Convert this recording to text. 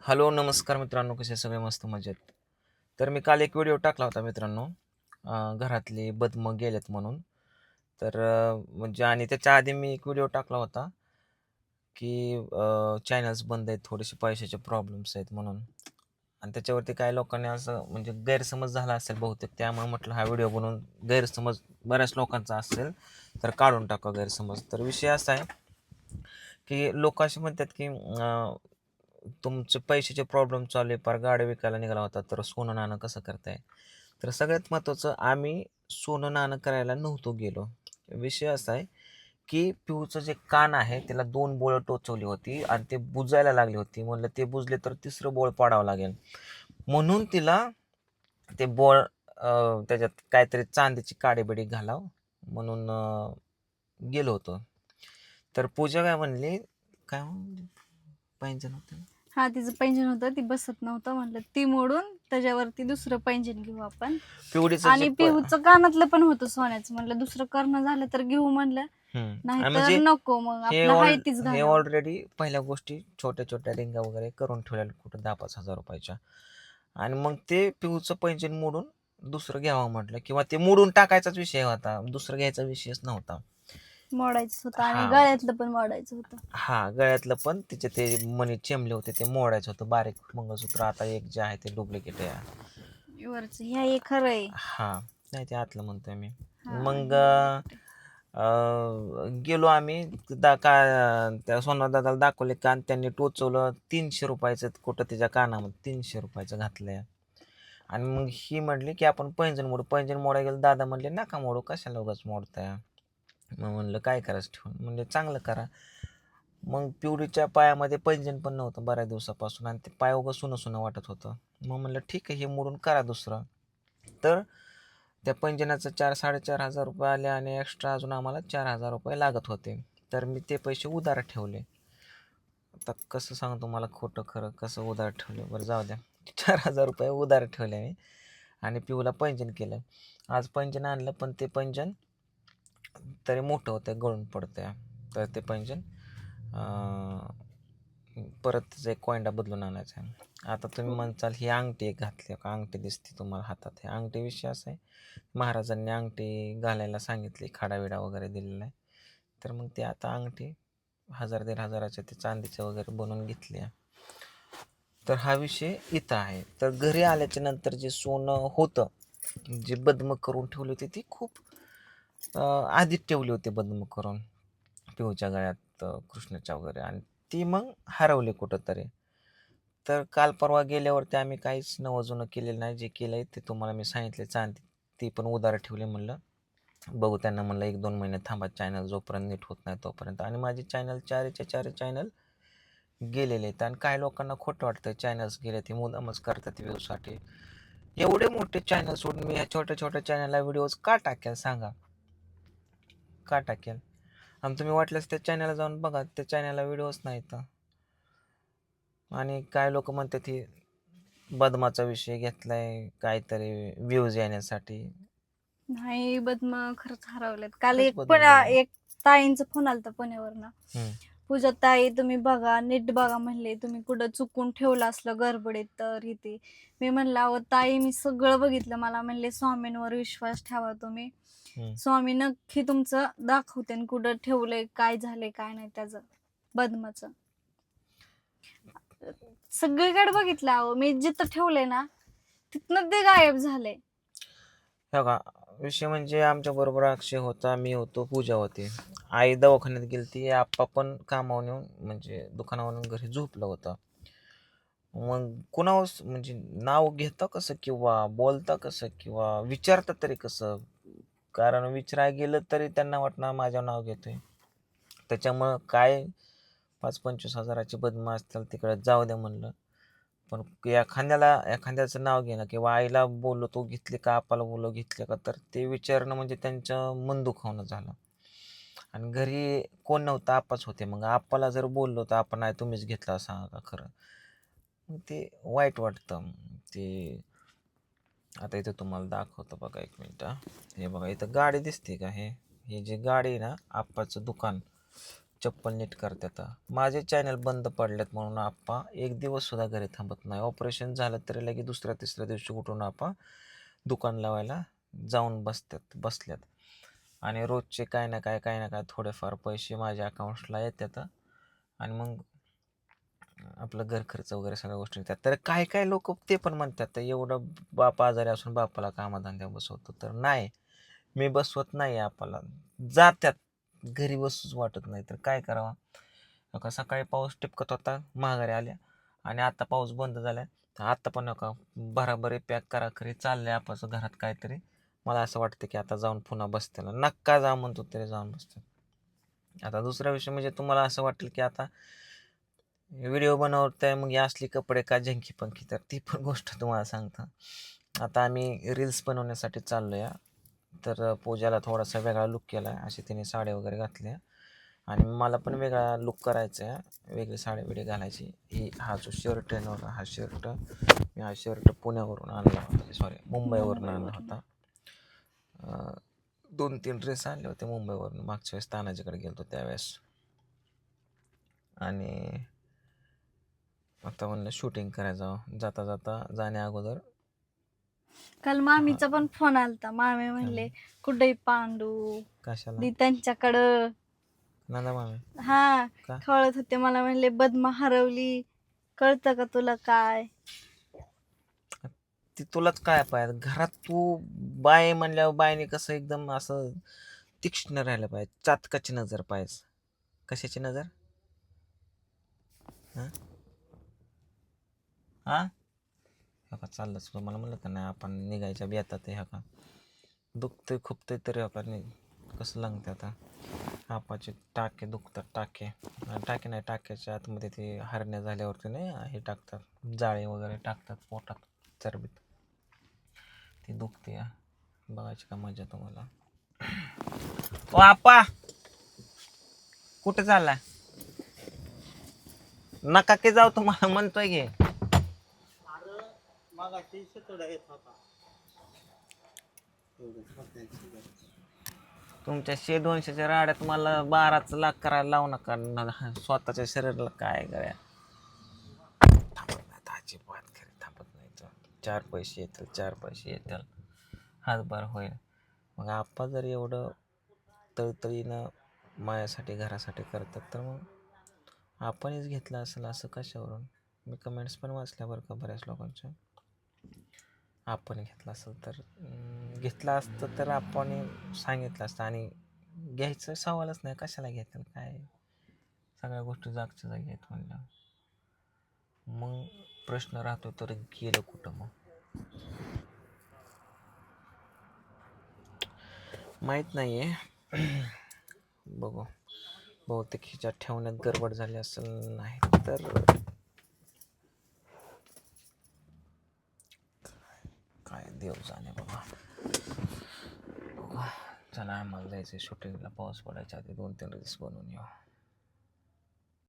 Hello, नमस्कार मित्रांनो. कसे सगळे मस्त मजेत. तर मी काल एक व्हिडिओ टाकला होता मित्रांनो. घरातली बदमं गेलेत म्हणून. तर म्हणजे आणि त्याच्या आधी मी एक व्हिडिओ टाकला होता, की चॅनल्स बंद आहेत, थोडेसे पैशाचे प्रॉब्लेम्स आहेत म्हणून. आणि त्याच्यावरती काही लोकांनी असं म्हणजे गैरसमज झाला असेल बहुतेक. त्यामुळे म्हटलं हा व्हिडिओ बनवून गैरसमज बऱ्याच लोकांचा असेल, तर काढून टाका गैरसमज. तर विषय असा आहे, की लोक असे म्हणतात, की तुमचे पैशाचे प्रॉब्लेम चालू आहे, पार गाडी विकायला निघाला होता, तर सोनं नाणं कसं करताय? तर सगळ्यात महत्त्वाचं, आम्ही सोनं नाणं करायला नव्हतो गेलो. विषय असा आहे, की पिऊचं जे कान आहे त्याला 2 बोळं टोचवली होती आणि ते बुजायला लागली होती. म्हणलं ते बुजले तर तिसरं बोळ पाडावं लागेल. म्हणून तिला ते बोळ त्याच्यात काहीतरी चांदीची काडीबिडी घालावं म्हणून गेलो होतो. तर पूजा काय म्हणली, काय म्हणली? पैंजण होतं. हा, तिचं पैंजण होतं, ती बसत नव्हतं. म्हटलं ती मोडून त्याच्यावरती दुसरं पैंजण घेऊ आपण. पिवडीचं जे आणि पिहूचं कानातलं पण होतं सोन्याचं. म्हटलं दुसरं करणं झालं तर घेऊ म्हणलं, आणि नाहीतर म्हणजे नको, मग हे आपलं हाय तीच हे घालावं. ऑलरेडी पहिल्या गोष्टी छोट्या-छोट्या रिंगा वगैरे करून ठेवलेल्या कुठं 10,000-5,000 रुपयाच्या. आणि मग ते पिऊचं पैंजण मोडून दुसरं घ्यावं म्हटलं, किंवा ते मोडून टाकायचाच विषय होता. दुसरं घ्यायचा विषयच नव्हता. मोडायचं होतं आणि हां, गळ्यातलं पण मोडायचं होतं. गळ्यातलं पण तिचे ते मणी चेंबले होते ते मोडायचं होतं. बारीक मंगळसूत्र आता एक जे आहे ते डुप्लिकेट आहे. वरचं हे खरं आहे. हां, नाही ते आतलं म्हणतोय मी. हा, मग हे डुप्लिकेट आहे. गेलो आम्ही. त्या सोनार दाखवले कान, त्यांनी टोचवलं. 300 रुपयाचं कुठं तिच्या कानामध्ये 300 रुपयाचं घातलंय. आणि मग ही म्हटली, की आपण पैंजण मोडू. पैंजण मोडायला गेलं, दादा म्हणले, "नका मोडू, कशाला उगाच मोडताय?" मग म्हणलं, "काय करायचं ठेवून?" म्हणले, "चांगलं करा." मग पिवळीच्या पायामध्ये पैंजण पण नव्हतं बऱ्याच दिवसापासून आणि ते पाय उगाच सुनं-सुनं वाटत होतं. मग म्हणलं, "ठीक आहे, हे मोडून करा दुसरं." तर त्या पैंजणाचं 4,000-4,500 रुपये आले आणि एक्स्ट्रा अजून आम्हाला 4,000 रुपये लागत होते. तर मी ते पैसे उधार ठेवले. आता कसं सांगू तुम्हाला खोटं खरं, कसं उधार ठेवले? बरं जाऊ द्या. 4,000 रुपये उधार ठेवले मी आणि पिऊला पैंजण केलं. आज पैंजण आणलं, पण ते पैंजण तरी मोठं होतं, गळून पडतंय. तर ते पैंजण परत त्याचा एक कोयंडा बदलून आणायचा आहे. आता तुम्ही हो. म्हणसाल, ही अंगठी एक घातली का? अंगठी दिसते तुम्हाला हातात. हे अंगठी विषय असा आहे, महाराजांनी अंगठी घालायला सांगितली, खाडाविडा वगैरे दिलेला आहे. तर मग ती आता अंगठी 1,000-1,500च्या ते चांदीचं वगैरे बनवून घेतली आहे. तर हा विषय इथं आहे. तर घरी आल्याच्या नंतर जे सोनं होतं, जी बदमं करून ठेवली होती, ती खूप आधीच ठेवली होती बदमं करून पिऊच्या गळ्यात, कृष्णाच्या वगैरे, आणि ती मग हरवली कुठंतरी. तर काल परवा गेल्यावरती आम्ही काहीच नवं-जुनं केलेलं नाही. जे केलंय ते तुम्हाला मी सांगितले. चांदी ती पण उधार ठेवली म्हणलं. बघू त्यांना म्हणलं 1-2 महिने थांबा, चॅनल जोपर्यंत नीट होत नाही तोपर्यंत. आणि माझे चॅनल 4च्या 4 चॅनल गेलेले आहेत. आणि काही लोकांना खोटं वाटतं, चॅनल्स गेले ते मुद्दामच करतात व्ह्यूसाठी. एवढे मोठे चॅनल सोडून मी ह्या छोट्या-छोट्या चॅनलला व्हिडिओज का टाकेल सांगा? का टाकेल? आणि तुम्ही वाटल्यास त्या चॅनलला जाऊन बघा, त्या चॅनलला व्हिडिओज नाहीत. आणि काय लोकं म्हणतात, ही बदमाचा विषय घेतलाय काहीतरी व्ह्यूज येण्यासाठी. नाही, बदम खरंच हरवलेत. काल खरंच एक पण बदम गेले. एक ताईंचा फोन आलता पुण्यावरनं. हम्म. पूजा ताई, तुम्ही बघा, नीट बघा म्हणले, तुम्ही कुठं चुकून ठेवलं असलं गडबडीत तर इथे. मी म्हणलं, अहो ताई, मी सगळं बघितलं. मला म्हणले, स्वामींवर विश्वास ठेवा तुम्ही, हम्म. स्वामी नक्की तुमचं दाखवते आणि कुठं ठेवलंय, काय झालंय काय नाही त्याचं बदमाचं. सगळीकडे बघितलं अहो, मी जिथं ठेवलंय ना तिथनं ते गायब झालंय. हे बघा, विषय म्हणजे आमच्या बरोबर अक्षय होता, मी होतो, पूजा होती. आई दवाखान्यात गेलती, आप्पा पण कामावरून येऊन म्हणजे दुकानावरून घरी झोपलं होतं. मग कुणावर म्हणजे नाव घेता कसं, किंवा बोलता कसं, किंवा विचारता तरी कसं? कारण विचारायला गेलं तरी त्यांना वाटणार माझ्यावर नाव घेतोय. त्याच्यामुळं काय 5-25 हजाराची बदमाश असतील तिकडे जाऊ द्या म्हणलं. पण एखाद्याचं नाव घेणं, किंवा आईला बोललो तो घेतले का, आप्पाला बोललो घेतले का, तर ते विचारणं म्हणजे त्यांचं मन दुखावणं झालं. आणि घरी कोण नव्हतं, आप्पाच होते. मग आप्पाला जर बोललो तर आपण, नाही तुम्हीच घेतला सांगा का खरं? मग ते वाईट वाटतं. ते आता इथं तुम्हाला दाखवतो बघा, 1 मिनिट. हे बघा, इथं गाडी दिसते का? हे हे जे गाडी आहे ना, आप्पाचं दुकान, चप्पल नीट करतात. माझे चॅनल बंद पडलेत म्हणून आप्पा एक दिवस सुद्धा घरी थांबत नाही. ऑपरेशन झालं तरी लगे दुसऱ्या तिसऱ्या दिवशी उठून आप्पा दुकान लावायला जाऊन बसल्यात. आणि रोजचे काय ना काय थोडेफार पैसे माझ्या अकाउंट्सला येतात. आणि मग आपलं घर खर्च वगैरे सगळ्या गोष्टी येतात. तर काय काय लोक ते पण म्हणतात तर एवढं बाप आजारी असून बापाला कामाधंद्या बसवतो. तर नाही, मी बसवत नाही आपाला. जात्यात, घरी बसूच वाटत नाही. तर काय करावं. नका सकाळी पाऊस टिपकत होता, माघारी आल्या. आणि आता पाऊस बंद झालाय. तर आता पण नका भराभरी पॅक करा खरी चाललंय आपाचं घरात काहीतरी. मला असं वाटतं की आता जाऊन पुन्हा बसतेला नक्का जा म्हणतो तरी जाऊन बसते. आता दुसरा विषय म्हणजे तुम्हाला असं वाटेल की आता व्हिडिओ बनवताय मग हे असली कपडे का झंकी पंखी, तर ती पण गोष्ट तुम्हाला सांगतो. आता आम्ही रील्स बनवण्यासाठी चाललो या. तर पूजाला थोडासा वेगळा लुक केला आहे, अशी तिने साडी वगैरे घातली आहे. आणि मला पण वेगळा लुक करायचा आहे, वेगळी साडी बिडी घालायची. हा जो शर्ट आहे ना, हा शर्ट मी पुण्यावरून आणला होता, सॉरी मुंबईवरून आणला मुंबईवरून. होता. 2-3 ड्रेस आणले होते मुंबईवरून, मागच्या वेळेस तानाजीकडे गेलो त्यावेळेस. आणि आता म्हणलं शूटिंग करायचं जाता जाता जाण्या अगोदर. काल मामीचा पण फोन आलता. मामी म्हणले कुठे पांडू कशाला दी त्यांच्याकडं. नंदा मामी हा, का कळत होते मला. म्हणले बदमा हरवली, कळतं का तुला काय? ती तुलाच काय पाहिजे घरात. तू बाय म्हणल्यावर बायने कसं एकदम असं तीक्ष्ण राहिलं पाहिजे, चातकाची नजर पाहिजे. कशाची नजर? हा हा हा का चाललंच मला म्हणलं का नाही आपण निघायच्या बेतात ह्या का दुखतंय खुपतंय तरी आपण कसं लागतं आता. आपाचे टाके दुखतात, टाके नाही, टाक्याच्या आतमध्ये ते हरण्या झाल्यावरती नाही हे टाकतात, जाळे वगैरे टाकतात पोटात चरबीत, ती दुखते या. बघायची का मजा तुम्हाला. ओ आपा कुठे चाललाय? नका की जाऊ, तुम्हाला म्हणतोय की. तुमच्या 100-200च्या राड्यात मला 12 लाख करायला लावू नका. स्वतःच्या शरीराला काय गळ्या थांबत नाही, अजिबात खरी थांबत नाही. 4 पैसे येतील हातभार होईल. मग आप्पा जर एवढं तळतळीनं मायासाठी घरासाठी करतात तर मग आपणच घेतलं असेल असं कशावरून. मी कमेंट्स पण वाचल्या बरं का बऱ्याच लोकांच्या. आपण घेतलं असेल तर घेतलं असतं तर आपण सांगितलं असतं. आणि घ्यायचं सवालच नाही, कशाला घेतील काय, सगळ्या गोष्टी जागच्या जागी आहेत म्हणलं. मग प्रश्न राहतो तर गेलं कुठं मग माहीत नाही आहे. बघू, बहुतेक हिच्यात ठेवण्यात गडबड झाली असेल, नाही तर काय देव जाणे बाबा. बघू, चला आम्हाला जायचं शूटिंगला, पाऊस पडायच्या आधी 2-3 रील्स बनवून येऊ.